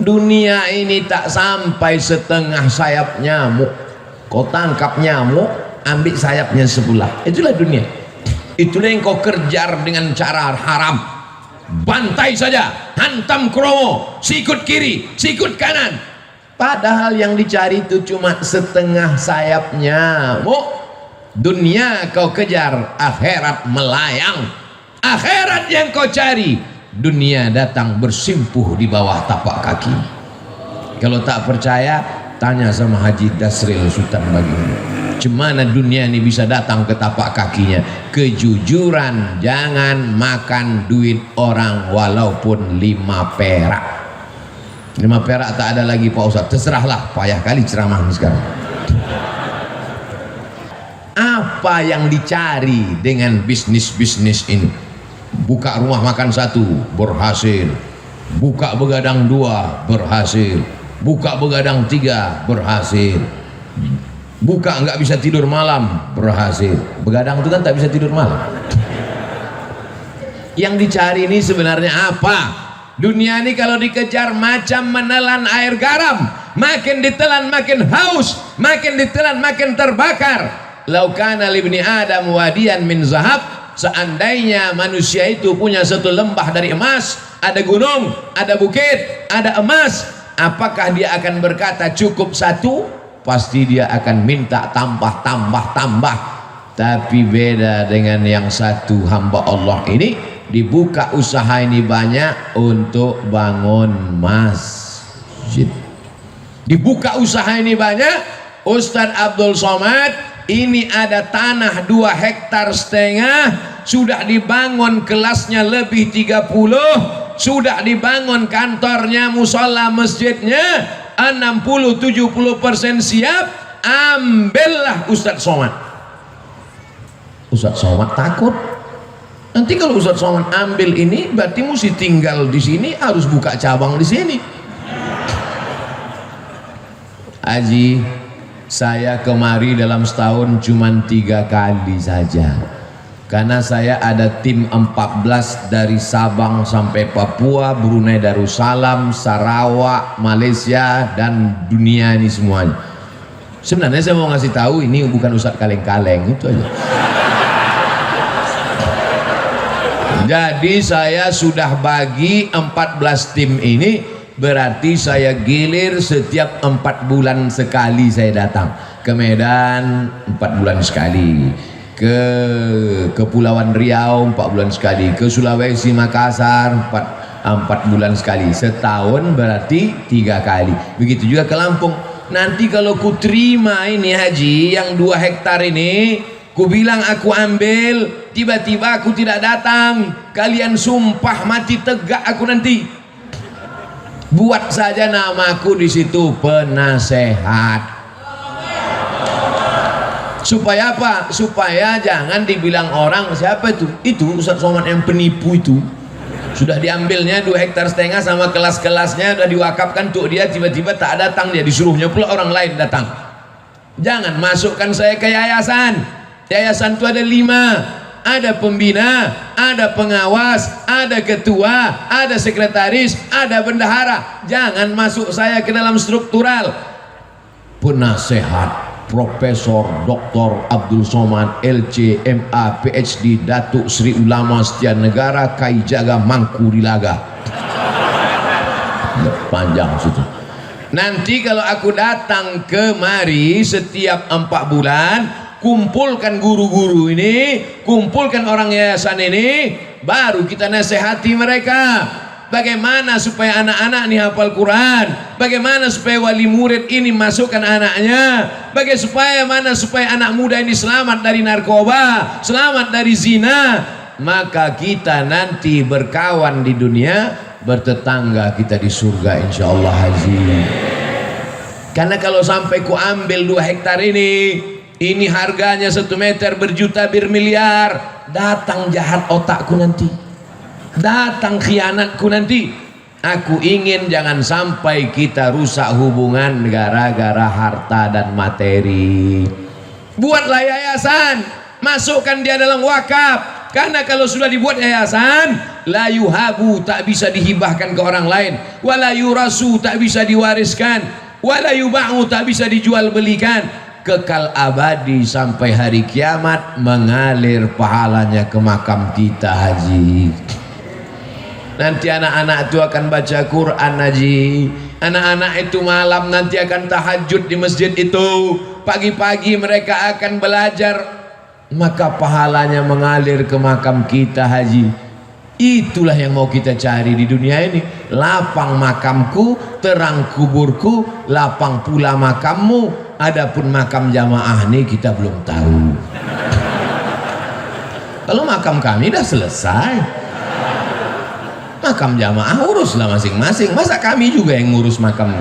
dunia ini tak sampai setengah sayap nyamuk. Kau tangkap nyamuk, ambil sayapnya sebelah, itulah dunia. Itulah yang kau kejar dengan cara haram. Bantai saja, hantam kromo, sikut kiri, sikut kanan. Padahal yang dicari itu cuma setengah sayap nyamuk. Dunia kau kejar, akhirat melayang. Akhirat yang kau cari, dunia datang bersimpuh di bawah tapak kaki. Kalau tak percaya, tanya sama Haji Dasril Sultan Baginda, cemana dunia ini bisa datang ke tapak kakinya. Kejujuran, jangan makan duit orang walaupun 5 perak. 5 perak tak ada lagi Pak Ustadz, terserahlah, payah kali ceramah sekarang. Apa yang dicari dengan bisnis-bisnis ini? Buka rumah makan 1 berhasil, buka begadang 2 berhasil, buka begadang 3 berhasil, buka nggak bisa tidur malam berhasil. Begadang itu kan tak bisa tidur malam. Yang dicari ini sebenarnya apa? Dunia ini kalau dikejar macam menelan air garam, makin ditelan makin haus, makin ditelan makin terbakar. Laukana libni Adam wadiyan min zahab, seandainya manusia itu punya satu lembah dari emas, ada gunung, ada bukit, ada emas, apakah dia akan berkata cukup 1? Pasti dia akan minta tambah. Tapi beda dengan yang satu hamba Allah ini, dibuka usaha ini banyak untuk bangun masjid. Dibuka usaha ini banyak. Ustadz Abdul Somad ini ada tanah 2,5 hektar, sudah dibangun kelasnya lebih 30, sudah dibangun kantornya, musola, masjidnya 60-70% siap. Ambillah Ustadz Somad. Ustadz Somad takut nanti kalau Ustadz Somad ambil ini berarti mesti tinggal di sini, harus buka cabang di sini. Haji, saya kemari dalam setahun cuma 3 kali saja, karena saya ada tim 14 dari Sabang sampai Papua, Brunei Darussalam, Sarawak, Malaysia, dan dunia ini semuanya. Sebenarnya saya mau ngasih tahu ini bukan Ustadz kaleng-kaleng, itu aja. Jadi saya sudah bagi 14 tim ini, berarti saya gilir setiap 4 bulan sekali saya datang ke Medan, 4 bulan sekali, ke Kepulauan Riau 4 bulan sekali, ke Sulawesi Makassar 4 bulan sekali. Setahun berarti 3 kali. Begitu juga ke Lampung. Nanti kalau ku terima ini haji yang 2 hektar ini, ku bilang aku ambil, tiba-tiba aku tidak datang, kalian sumpah mati tegak aku nanti. Buat saja namaku di situ penasehat. Supaya apa? Supaya jangan dibilang orang siapa itu? Itu Ustadz Somad yang penipu itu. Sudah diambilnya 2,5 hektar sama kelas-kelasnya, sudah diwakafkan untuk dia, tiba-tiba tak datang dia, disuruhnya pula orang lain datang. Jangan masukkan saya ke yayasan. Yayasan itu ada 5. Ada pembina, ada pengawas, ada ketua, ada sekretaris, ada bendahara. Jangan masuk saya ke dalam struktural. Penasehat Profesor Dr. Abdul Somad LC MA PhD Datuk Sri Ulama Setia Negara Kai Jaga Mangkurilaga. Panjang situ. Nanti kalau aku datang kemari setiap 4 bulan, kumpulkan guru-guru ini, kumpulkan orang yayasan ini, baru kita nasihati mereka. Bagaimana supaya anak-anak ini hafal Quran, bagaimana supaya wali murid ini masukkan anaknya, bagaimana supaya anak muda ini selamat dari narkoba, selamat dari zina. Maka kita nanti berkawan di dunia, bertetangga kita di surga insyaallah haji. Karena kalau sampai ku ambil 2 hektar ini harganya 1 meter berjuta bermiliar, datang jahat otakku nanti, datang khianatku nanti. Aku ingin jangan sampai kita rusak hubungan gara-gara harta dan materi. Buatlah yayasan, masukkan dia dalam wakaf, Karena kalau sudah dibuat yayasan, la yuhabu, tak bisa dihibahkan ke orang lain, wala yurasu, tak bisa diwariskan, wala yuba'u, tak bisa dijual belikan, kekal abadi sampai hari kiamat, mengalir pahalanya ke makam kita, Haji. Nanti anak-anak itu akan baca Quran, Haji. Anak-anak itu malam nanti akan tahajud di masjid itu, pagi-pagi mereka akan belajar, maka pahalanya mengalir ke makam kita, Haji. Itulah yang mau kita cari di dunia ini. Lapang makamku, terang kuburku, lapang pula makammu. Adapun makam jamaah ini kita belum tahu. Kalau makam kami dah selesai, makam jamaah uruslah masing-masing. Masa kami juga yang ngurus makam?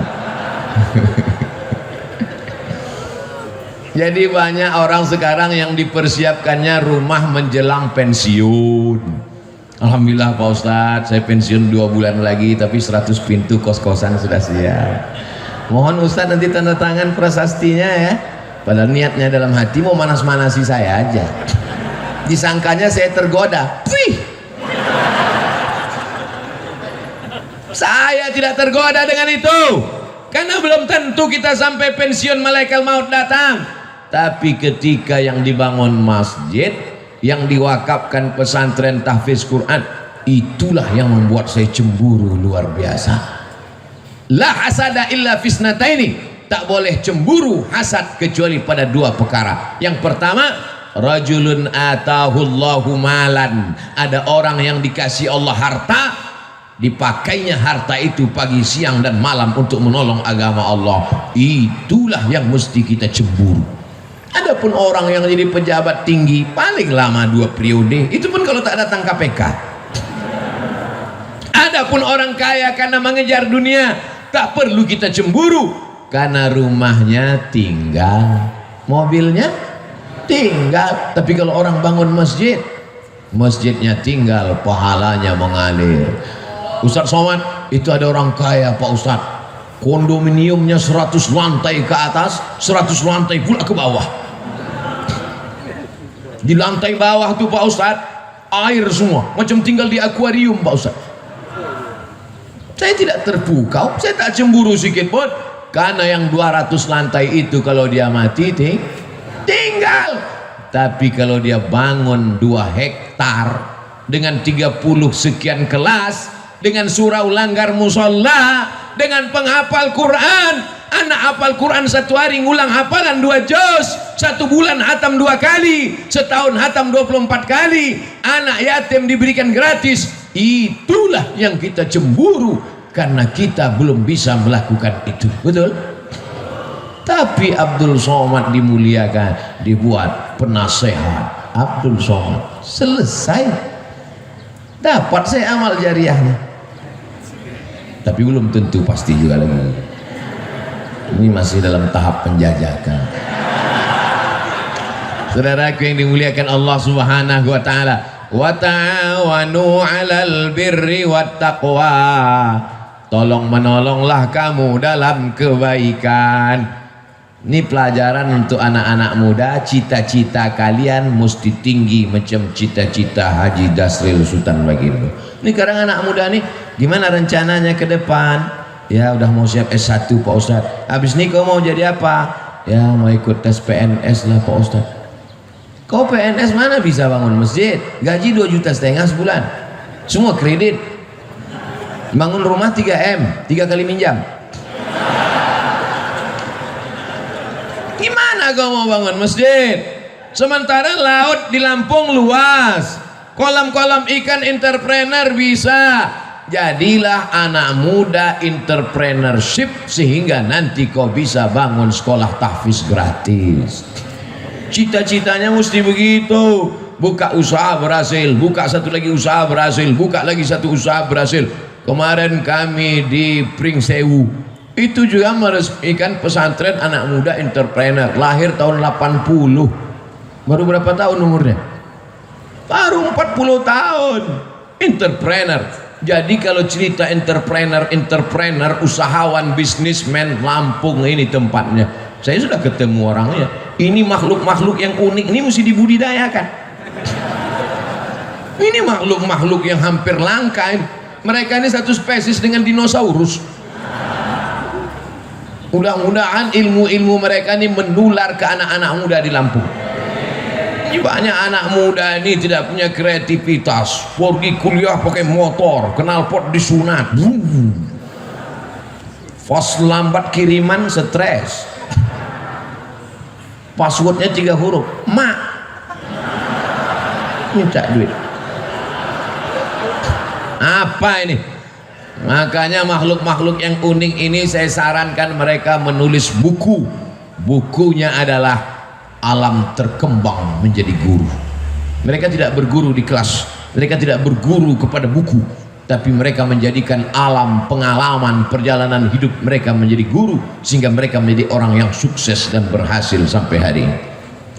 Jadi banyak orang sekarang yang dipersiapkannya rumah menjelang pensiun. Alhamdulillah Pak Ustadz, saya pensiun 2 bulan lagi, tapi 100 pintu kos-kosan sudah siap. Mohon Ustadz nanti tanda tangan prasastinya ya. Padahal niatnya dalam hati mau manas-manasi saya aja. Disangkanya saya tergoda. Wih, saya tidak tergoda dengan itu, karena belum tentu kita sampai pensiun malaikat maut datang. Tapi ketika yang dibangun masjid, yang diwakafkan pesantren tahfiz Quran, itulah yang membuat saya cemburu luar biasa. La hasada illa fisnataini, tak boleh cemburu hasad kecuali pada 2 perkara. Yang pertama, rajulun atahullahu malan, ada orang yang dikasih Allah harta, dipakainya harta itu pagi, siang dan malam untuk menolong agama Allah. Itulah yang mesti kita cemburu. Adapun orang yang jadi pejabat tinggi paling lama 2 periode, itu pun kalau tak datang KPK. Adapun orang kaya karena mengejar dunia, tak perlu kita cemburu, karena rumahnya tinggal, mobilnya tinggal. Tapi kalau orang bangun masjid, masjidnya tinggal, pahalanya mengalir. Ustadz Somad, itu ada orang kaya Pak Ustadz, kondominiumnya 100 lantai ke atas, 100 lantai pula ke bawah. Di lantai bawah tuh Pak Ustadz, air semua, macam tinggal di akuarium Pak Ustadz. Saya tidak terpukau, saya tak cemburu sedikit pun, karena yang 200 lantai itu kalau dia mati tinggal. Tapi kalau dia bangun 2 hektar dengan 30 sekian kelas, dengan surau langgar musola, dengan penghafal Quran, anak hafal Quran 1 hari ngulang hafalan 2 juz, 1 bulan hatam 2 kali, setahun hatam 24 kali, anak yatim diberikan gratis. Itulah yang kita cemburu, karena kita belum bisa melakukan itu, betul? Tapi Abdul Somad dimuliakan, dibuat penasehat Abdul Somad, selesai, dapat saya amal jariahnya. Tapi belum tentu pasti juga lagi. Ini masih dalam tahap penjajakan. Saudaraku yang dimuliakan Allah Subhanahu wa taala, wa ta'awanu 'alal birri wat taqwa. Tolong menolonglah kamu dalam kebaikan. Ini pelajaran untuk anak-anak muda. Cita-cita kalian mesti tinggi macam cita-cita Haji Dasril Sultan Baginda. Ini sekarang anak muda nih, gimana rencananya ke depan? Ya udah mau siap S1 Pak Ustadz. Habis ini kau mau jadi apa? Ya mau ikut tes PNS lah Pak Ustadz. Kau PNS mana bisa bangun masjid? Gaji 2,5 juta sebulan, semua kredit. Bangun rumah 3M, 3 kali minjam. Gimana kau mau bangun masjid? Sementara laut di Lampung luas, kolam-kolam ikan entrepreneur bisa. Jadilah anak muda entrepreneurship, sehingga nanti kau bisa bangun sekolah tahfiz gratis. Cita-citanya mesti begitu. Buka usaha berhasil, buka satu lagi usaha berhasil, buka lagi satu usaha berhasil. Kemarin kami di Pringsewu itu juga meresmikan pesantren anak muda entrepreneur, lahir tahun 80. Baru berapa tahun umurnya? Baru 40 tahun. Entrepreneur. Jadi kalau cerita entrepreneur, usahawan, bisnismen, Lampung ini tempatnya. Saya sudah ketemu orangnya. Ini makhluk-makhluk yang unik, ini mesti dibudidayakan. Ini makhluk-makhluk yang hampir langka ini. Mereka ini satu spesies dengan dinosaurus. Mudah-mudahan ilmu-ilmu mereka ini menular ke anak-anak muda di Lampung. Ini banyak anak muda ini tidak punya kreativitas, pergi kuliah pakai motor, knalpot disunat, pas lambat kiriman stres, passwordnya 3 huruf, mak minta duit. Apa ini? Makanya makhluk-makhluk yang unik ini saya sarankan mereka menulis buku. Bukunya adalah Alam Terkembang Menjadi Guru. Mereka tidak berguru di kelas, mereka tidak berguru kepada buku, tapi mereka menjadikan alam pengalaman perjalanan hidup mereka menjadi guru, sehingga mereka menjadi orang yang sukses dan berhasil sampai hari ini.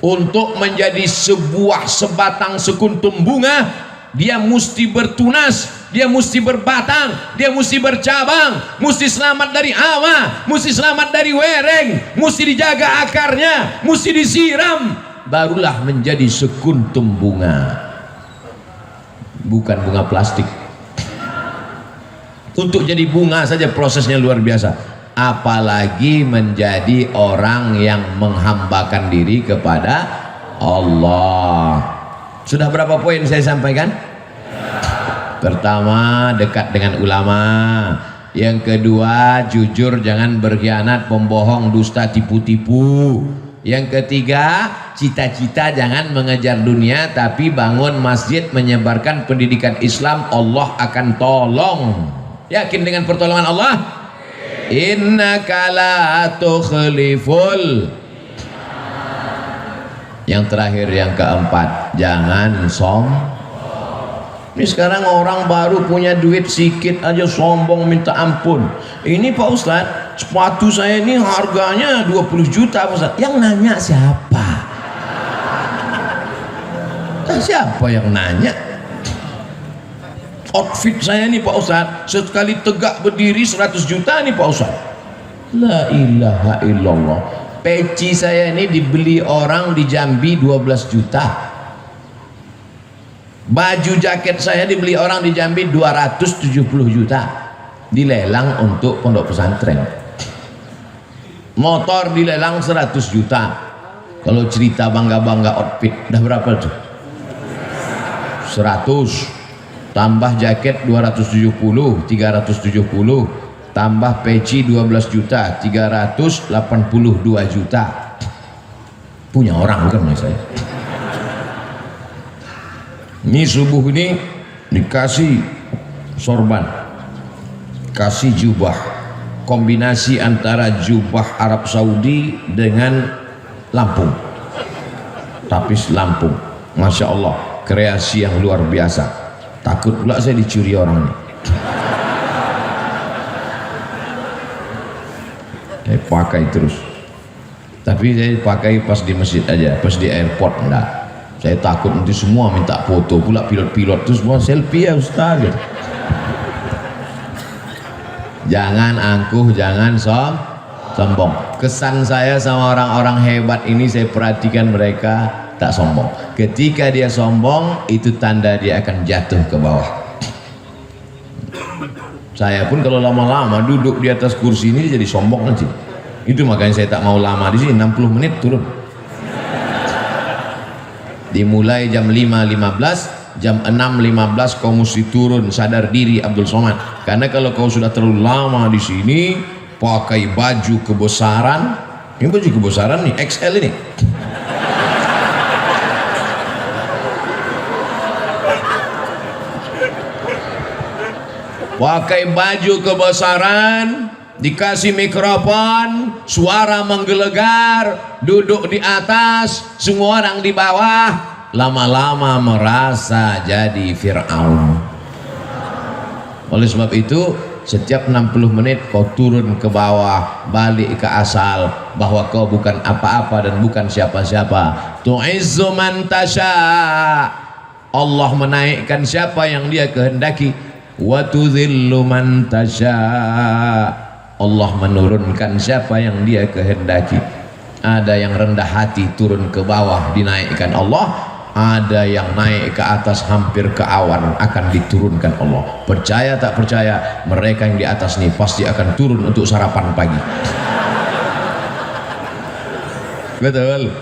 Untuk menjadi sebuah sebatang sekuntum bunga, dia mesti bertunas, dia mesti berbatang, dia mesti bercabang, mesti selamat dari hawa, mesti selamat dari wereng, mesti dijaga akarnya, mesti disiram, barulah menjadi sekuntum bunga, bukan bunga plastik. Untuk jadi bunga saja prosesnya luar biasa, apalagi menjadi orang yang menghambakan diri kepada Allah. Sudah berapa poin saya sampaikan? Pertama, dekat dengan ulama. Yang kedua, jujur, jangan berkhianat, pembohong, dusta, tipu-tipu. Yang ketiga, cita-cita jangan mengejar dunia, tapi bangun masjid, menyebarkan pendidikan Islam, Allah akan tolong. Yakin dengan pertolongan Allah? Innaka la tukhliful. Yang terakhir, yang keempat, jangan Ini sekarang orang baru punya duit sedikit aja sombong minta ampun. Ini Pak Ustadz, sepatu saya ini harganya 20 juta Pak Ustadz. Yang nanya siapa? Siapa yang nanya? Outfit saya ini Pak Ustadz, sekali tegak berdiri 100 juta nih Pak Ustadz. La ilaha illallah. Peci saya ini dibeli orang di Jambi 12 juta. Baju jaket saya dibeli orang di Jambi 270 juta. Dilelang untuk pondok pesantren. Motor dilelang 100 juta. Kalau cerita bangga-bangga outfit, dah berapa tuh? 100. Tambah jaket 270, 370. Tambah peci 12 juta, 382 juta. Punya orang bukan saya. Ini subuh ini dikasih sorban, kasih jubah, kombinasi antara jubah Arab Saudi dengan Lampung, tapis Lampung. Masya Allah, kreasi yang luar biasa. Takut pula saya dicuri orang ini. Saya pakai terus, tapi saya pakai pas di masjid aja, pas di airport enggak. Saya takut nanti semua minta foto, pula pilot-pilot itu semua selfie ya Ustaz. Jangan angkuh, jangan sombong. Kesan saya sama orang-orang hebat ini, saya perhatikan mereka tak sombong. Ketika dia sombong, itu tanda dia akan jatuh ke bawah. Saya pun kalau lama-lama duduk di atas kursi ini jadi sombong nanti. Itu makanya saya tak mau lama di sini, 60 menit turun. Dimulai jam 5.15, jam 6.15 kau mesti turun, sadar diri Abdul Somad. Karena kalau kau sudah terlalu lama di sini, pakai baju kebesaran, ini baju kebesaran nih, XL ini. Pakai baju kebesaran, dikasih mikrofon, suara menggelegar, duduk di atas, semua orang di bawah, lama-lama merasa jadi Fir'aun. Oleh sebab itu, setiap 60 menit kau turun ke bawah, balik ke asal, bahwa kau bukan apa-apa dan bukan siapa-siapa. Tu'izzu man tasha. Allah menaikkan siapa yang dia kehendaki. Wa tudhillu man tasha. Allah menurunkan siapa yang dia kehendaki. Ada yang rendah hati turun ke bawah dinaikkan Allah, ada yang naik ke atas hampir ke awan akan diturunkan Allah. Percaya tak percaya, mereka yang di atas ini pasti akan turun untuk sarapan pagi. Betul.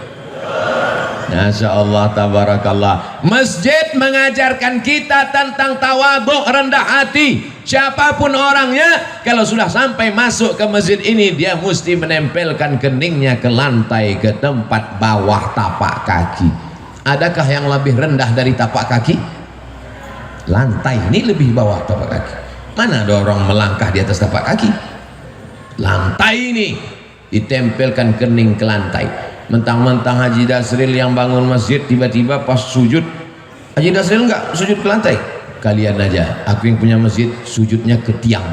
Masya Allah, tabarakallah. Masjid mengajarkan kita tentang tawadhu, rendah hati. Siapapun orangnya, kalau sudah sampai masuk ke masjid ini, dia mesti menempelkan keningnya ke lantai, ke tempat bawah tapak kaki. Adakah yang lebih rendah dari tapak kaki? Lantai ini lebih bawah tapak kaki. Mana ada orang melangkah di atas tapak kaki? Lantai ini ditempelkan kening ke lantai. Mentang-mentang Haji Dasril yang bangun masjid, tiba-tiba pas sujud, Haji Dasril enggak sujud ke lantai. Kalian aja, aku yang punya masjid sujudnya ke tiang.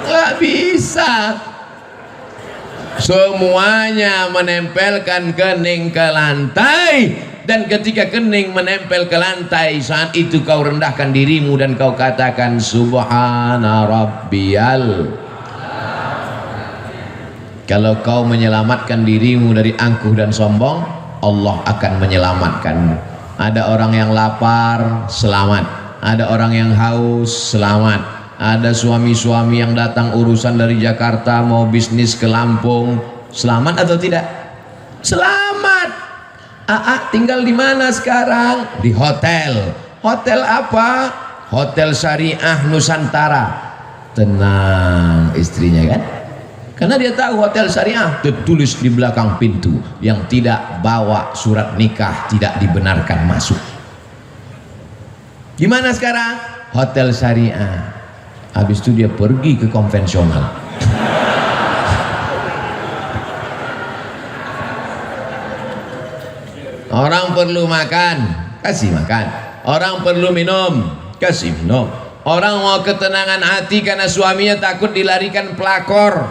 Nggak bisa. Semuanya menempelkan kening ke lantai. Dan ketika kening menempel ke lantai, saat itu kau rendahkan dirimu dan kau katakan Subhana Rabbiyal. Kalau kau menyelamatkan dirimu dari angkuh dan sombong, Allah akan menyelamatkanmu. Ada orang yang lapar, selamat. Ada orang yang haus, selamat. Ada suami-suami yang datang urusan dari Jakarta mau bisnis ke Lampung, selamat atau tidak? Selamat. Aa tinggal di mana sekarang? Di hotel. Hotel apa? Hotel Syariah Nusantara. Tenang istrinya kan? Karena dia tahu hotel syariah tertulis di belakang pintu, yang tidak bawa surat nikah tidak dibenarkan masuk. Gimana sekarang? Hotel syariah. Habis itu dia pergi ke konvensional. Orang perlu makan, kasih makan. Orang perlu minum, kasih minum. Orang mau ketenangan hati karena suaminya takut dilarikan pelakor,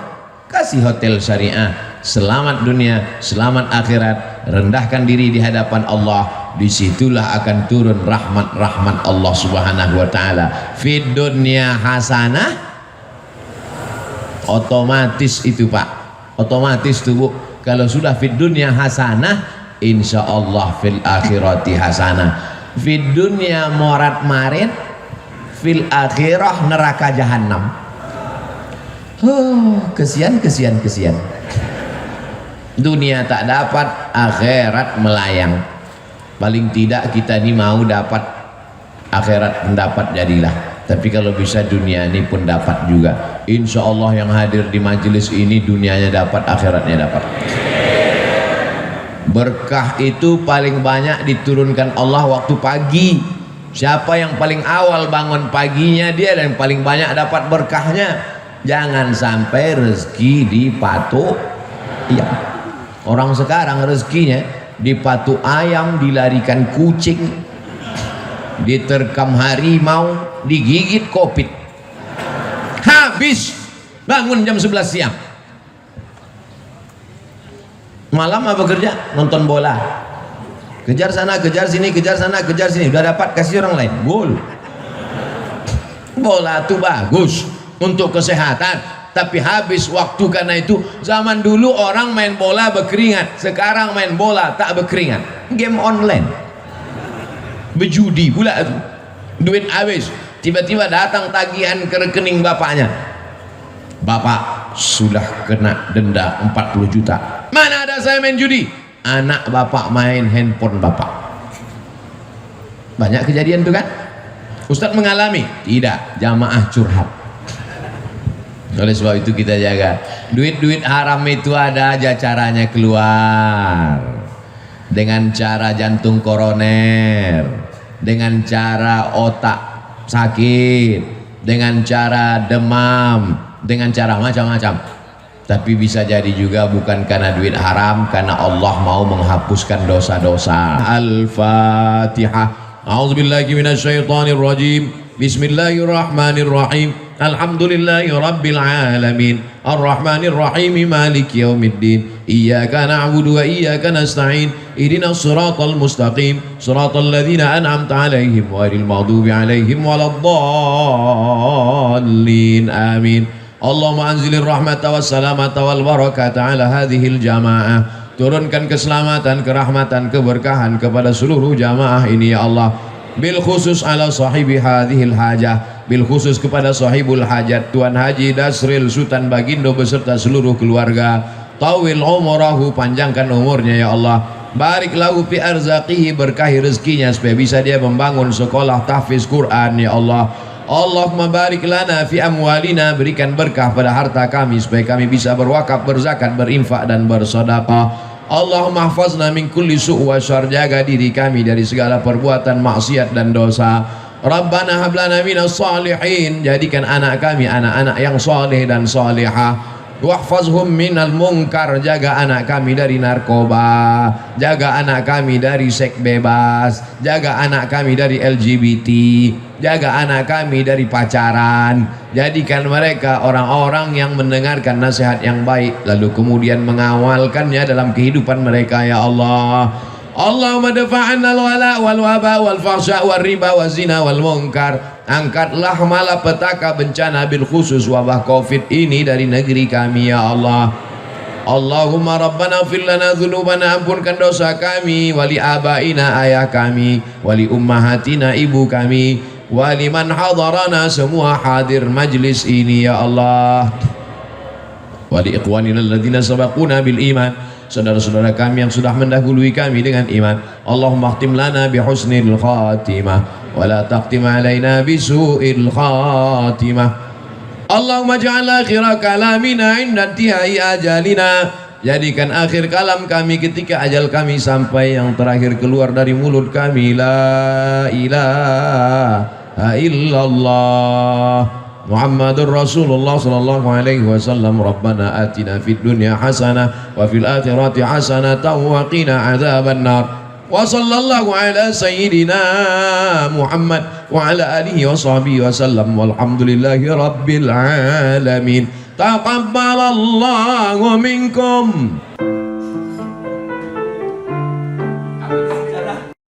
kasih hotel syariah. Selamat dunia, selamat akhirat. Rendahkan diri di hadapan Allah. Disitulah akan turun rahmat-rahmat Allah subhanahu wa ta'ala. Fid dunya hasanah. Otomatis itu pak, otomatis tuh bu. Kalau sudah fid dunya hasanah, insya Allah fil akhirati hasanah. Fid dunya morat marit, fil akhirah neraka jahannam. Kesian. Dunia tak dapat, akhirat melayang. Paling tidak kita ini mau dapat akhirat pendapat jadilah. Tapi kalau bisa dunia ini pun dapat juga. Insya Allah yang hadir di majelis ini dunianya dapat, akhiratnya dapat. Berkah itu paling banyak diturunkan Allah waktu pagi. Siapa yang paling awal bangun paginya, dia yang paling banyak dapat berkahnya. Jangan sampai rezeki dipatuk. Iya. Orang sekarang rezekinya dipatuk ayam, dilarikan kucing, diterkam harimau, digigit kopit. Habis bangun jam 11 siang. Malam apa kerja? Nonton bola. Kejar sana, kejar sini, kejar sana, kejar sini. Udah dapat, kasih orang lain. Gol. Bola tuh bagus untuk kesehatan, tapi habis waktu. Karena itu zaman dulu orang main bola berkeringat, sekarang main bola tak berkeringat. Game online, berjudi pula itu, duit habis. Tiba-tiba datang tagihan ke rekening bapaknya, bapak sudah kena denda 40 juta. Mana ada saya main judi? Anak bapak main handphone bapak. Banyak kejadian tuh kan. Ustadz mengalami? Tidak, jamaah curhat. Oleh sebab itu kita jaga. Duit-duit haram itu ada aja caranya keluar. Dengan cara jantung koroner, dengan cara otak sakit, dengan cara demam, dengan cara macam-macam. Tapi bisa jadi juga bukan karena duit haram, karena Allah mau menghapuskan dosa-dosa. Al-Fatihah. A'udzubillahi minasyaitonir rajim. Bismillahirrahmanirrahim. Alhamdulillahi rabbil alamin. Ar-Rahmanir Rahim. Maliki yaumiddin. Iyyaka na'budu wa iyyaka nasta'in. Ihdinas siratal mustaqim. Siratal ladzina an'amta 'alaihim ghairil maghdubi 'alaihim waladdallin. Amin. Allahumma anzilir rahmata was salamata wal barakata 'ala hadhil jamaah. turunkan keselamatan, kerahmatan, keberkahan kepada seluruh jamaah ini ya Allah. Bil khusus ala sahibi hadhil hajah, bil khusus kepada sahibul hajat Tuan Haji Dasril Sultan Bagindo beserta seluruh keluarga. Tawil umurahu, panjangkan umurnya ya Allah. Barik lahu fi arzaqihi, berkahi rezekinya supaya bisa dia membangun sekolah tahfiz Quran ya Allah. Allahumma barik lana fi amwalina, berikan berkah pada harta kami supaya kami bisa berwakaf, berzakat, berinfak dan bersedekah. Allahumma hafazna min kulli su' wa syarr, jaga diri kami dari segala perbuatan maksiat dan dosa. Rabbana hab lana minas salihin, jadikan anak kami anak-anak yang saleh dan salihah. Wahfazhum minal munkar, jaga anak kami dari narkoba, jaga anak kami dari seks bebas, jaga anak kami dari LGBT, jaga anak kami dari pacaran. Jadikan mereka orang-orang yang mendengarkan nasihat yang baik lalu kemudian mengawalkannya dalam kehidupan mereka ya Allah. Allahumma dafa'anna al-wala wal waba wal fahsya wal riba wal zina wal munkar. Angkatlah malapetaka bencana bil khusus wabah Covid ini dari negeri kami ya Allah. Allahumma rabbana fir lana dzunubana, ampunkan dosa kami, wali abaina ayah kami, wali ummahatina ibu kami, wali man hadarana semua hadir majlis ini ya Allah. Wali ikhwanina alladzina sabaquna bil iman, saudara-saudara kami yang sudah mendahului kami dengan iman. Allahumma khtim lana bi husnil khatimah wa la taqtim alaina bi su'il khatimah. Allahumma ja'al akhira kalamina inda intihai ajalina, jadikan akhir kalam kami ketika ajal kami sampai, yang terakhir keluar dari mulut kami la ilaha illallah Muhammadur Rasulullah sallallahu alaihi wasallam. Rabbana atina fid dunya hasanah wa fil akhirati hasanah wa qina adzaban nar. Wa sallallahu ala sayyidina Muhammad wa ala alihi wa sahbihi wasallam, walhamdulillahi rabbil alamin. Taqabbalallahu minkum.